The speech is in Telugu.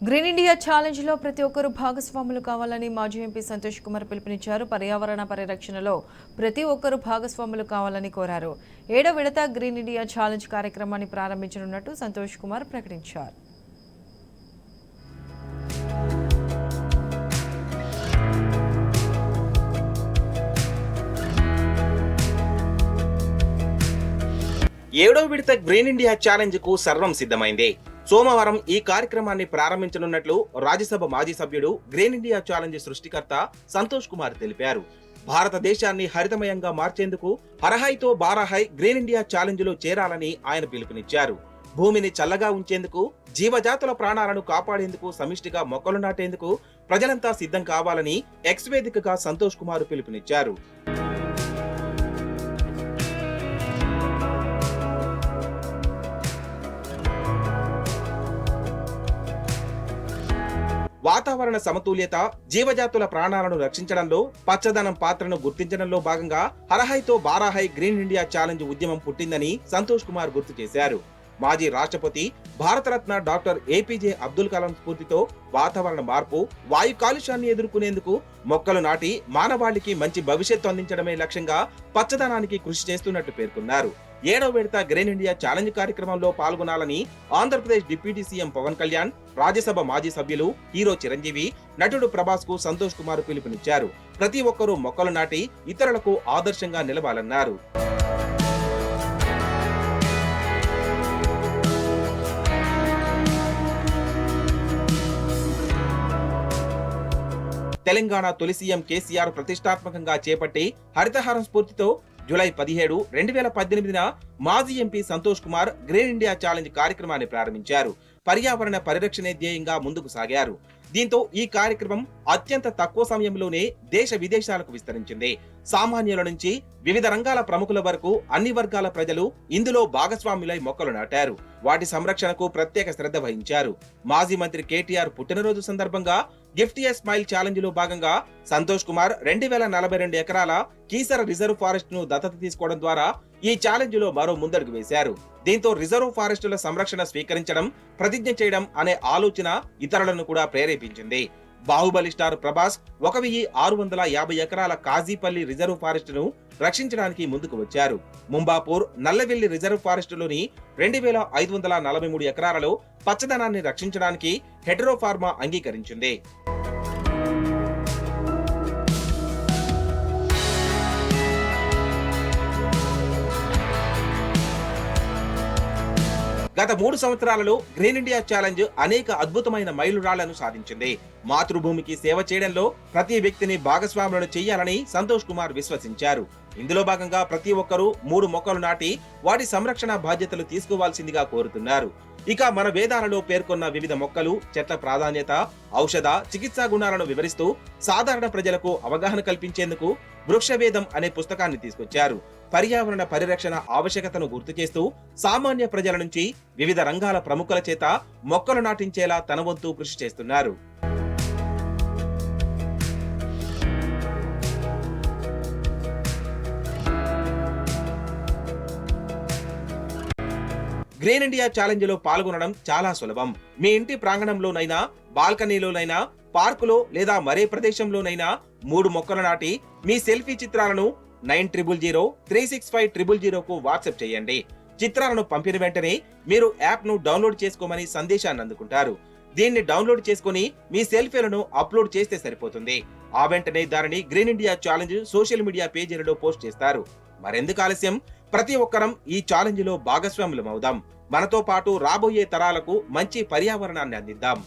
గ్రీన్ ఇండియా ఛాలెంజ్ లో ప్రతి ఒక్కరూ భాగస్వాములు కావాలని మాజీ ఎంపీ సంతోష్ కుమార్ పిలుపునిచ్చారు. పర్యావరణ పరిరక్షణలో ప్రతి ఒక్కరూ భాగస్వాములు కావాలని కోరారు. 7వ విడత గ్రీన్ ఇండియా ఛాలెంజ్ కార్యక్రమాన్ని ప్రారంభించనున్నట్టు సంతోష్ కుమార్ ప్రకటించారు. ఏడో విడత గ్రీన్ ఇండియా ఛాలెంజ్ కు సర్వం సిద్ధమైంది. సోమవారం ఈ కార్యక్రమాన్ని ప్రారంభించనున్నట్లు రాజ్యసభ మాజీ సభ్యుడు గ్రీన్ ఇండియా ఛాలెంజ్ సృష్టికర్త సంతోష్ కుమార్ తెలిపారు. భారతదేశాన్ని హరితమయంగా మార్చేందుకు హరహైతో బారాహై గ్రీన్ ఇండియా ఛాలెంజ్ లో చేరాలని ఆయన పిలుపునిచ్చారు. భూమిని చల్లగా ఉంచేందుకు, జీవజాతుల ప్రాణాలను కాపాడేందుకు, సమిష్టిగా మొక్కలు నాటేందుకు ప్రజలంతా సిద్ధం కావాలని ఎక్స్ వేదికగా సంతోష్ కుమార్ పిలుపునిచ్చారు. వాతావరణ సమతుల్యత, జీవజాతుల ప్రాణాలను రక్షించడంలో పచ్చదనం పాత్రను గుర్తించడంలో భాగంగా హరహైతో బారాహై గ్రీన్ ఇండియా ఛాలెంజ్ ఉద్యమం పుట్టిందని సంతోష్ కుమార్ గుర్తు చేశారు. మాజీ రాష్ట్రపతి, భారతరత్న డాక్టర్ ఏపీజే అబ్దుల్ కలాం స్ఫూర్తితో వాతావరణ మార్పు, వాయు కాలుష్యాన్ని ఎదుర్కొనేందుకు మొక్కలు నాటి మానవాళికి మంచి భవిష్యత్తు అందించడమే లక్ష్యంగా పచ్చదనానికి కృషి చేస్తున్నట్టు పేర్కొన్నారు. 7వ విడత గ్రీన్ ఇండియా ఛాలెంజ్ కార్యక్రమంలో పాల్గొనాలని ఆంధ్రప్రదేశ్ డిప్యూటీ సీఎం పవన్ కళ్యాణ్, రాజ్యసభ మాజీ సభ్యులు హీరో చిరంజీవి, నటుడు ప్రభాస్ కు సంతోష్ కుమార్ పిలుపునిచ్చారు. ప్రతి ఒక్కరూ మొక్కలు నాటి ఇతరులకు ఆదర్శంగా నిలవాలన్నారు. తెలంగాణ తొలి సీఎం కేసీఆర్ ప్రతిష్టాత్మకంగా చేపట్టి హరితహారం స్ఫూర్తితో జూలై 17, 2018న మాజీ MP Santosh Kumar green India challenge కార్యక్రమాన్ని ప్రారంభించారు. పర్యావరణ పరిరక్షణే ధ్యేయంగా ముందుకు సాగారు. దీంతో ఈ కార్యక్రమం అత్యంత తక్కువ సమయంలోనే దేశ విదేశాలకు విస్తరించింది. సామాన్యుల నుంచి వివిధ రంగాల ప్రముఖుల వరకు అన్ని వర్గాల ప్రజలు ఇందులో భాగస్వాములై మొక్కలు నాటారు. వాటి సంరక్షణకు ప్రత్యేక శ్రద్ధ వహించారు. మాజీ మంత్రి కేటీఆర్ పుట్టినరోజు సందర్భంగా గిఫ్ట్ ఏ స్మైల్ ఛాలెంజ్ లో భాగంగా సంతోష్ కుమార్ 2042 ఎకరాల కీసర రిజర్వ్ ఫారెస్ట్ ను దత్తత తీసుకోవడం ద్వారా ఈ ఛాలెంజ్ లో మరో ముందడుగు వేశారు. దీంతో రిజర్వ్ ఫారెస్టుల సంరక్షణ స్వీకరించడం, ప్రతిజ్ఞ చేయడం అనే ఆలోచన ఇతరులను కూడా ప్రేరేపించింది. బాహుబలి స్టార్ ప్రభాస్ 1650 ఎకరాల కాజీపల్లి రిజర్వ్ ఫారెస్ట్ ను రక్షించడానికి ముందుకు వచ్చారు. ముంబాపూర్, నల్లవెల్లి రిజర్వ్ ఫారెస్టులోని 2543 ఎకరాలలో పచ్చదనాన్ని రక్షించడానికి హెటరో ఫార్మా అంగీకరించింది. గత 3 సంవత్సరాలలో గ్రీన్ ఇండియా ఛాలెంజ్ అనేక అద్భుతమైన మైలురాళ్లను సాధించింది. మాతృభూమికి సేవ చేయడంలో ప్రతి వ్యక్తిని భాగస్వాములను చేయాలని సంతోష్ కుమార్ విశ్వసించారు. ఇందులో భాగంగా ప్రతి ఒక్కరూ 3 మొక్కలు నాటి వాటి సంరక్షణ బాధ్యతలు తీసుకోవాల్సిందిగా కోరుతున్నారు. ఇక మన వేదాలలో పేర్కొన్న వివిధ మొక్కలు, చెట్ల ప్రాధాన్యత, ఔషధ, చికిత్సా గుణాలను వివరిస్తూ సాధారణ ప్రజలకు అవగాహన కల్పించేందుకు వృక్షవేదం అనే పుస్తకాన్ని తీసుకొచ్చారు. పర్యావరణ పరిరక్షణ ఆవశ్యకతను గుర్తు చేస్తూ సామాన్య ప్రజల నుంచి వివిధ రంగాల ప్రముఖుల చేత మొక్కలు నాటించేలా తన వంతు కృషి చేస్తున్నారు. గ్రీన్ ఇండియా ఛాలెంజ్ లో పాల్గొనడం చాలా సులభం. మీ ఇంటి ప్రాంగణంలోనైనా, బాల్కనీలోనైనా, పార్కులో లేదా మరే ప్రదేశంలోనైనా 3 మొక్కలు నాటి మీ సెల్ఫీ చిత్రాలను 9000365000 కు వాట్సాప్ చేయండి. చిత్రాలను పంపిన వెంటనే మీరు యాప్ ను డౌన్లోడ్ చేసుకోమని సందేశాన్ని అందుకుంటారు. దీన్ని డౌన్లోడ్ చేసుకుని మీ సెల్ఫీలను అప్లోడ్ చేస్తే సరిపోతుంది. ఆ వెంటనే దానిని green India challenge social media పేజీలలో పోస్ట్ చేస్తారు. మరెందుకు ఆలస్యం? ప్రతి ఒక్కరం ఈ ఛాలెంజ్ లో భాగస్వాములం అవుదాం. మనతో పాటు రాబోయే తరాలకు మంచి పర్యావరణాన్ని అందిద్దాం.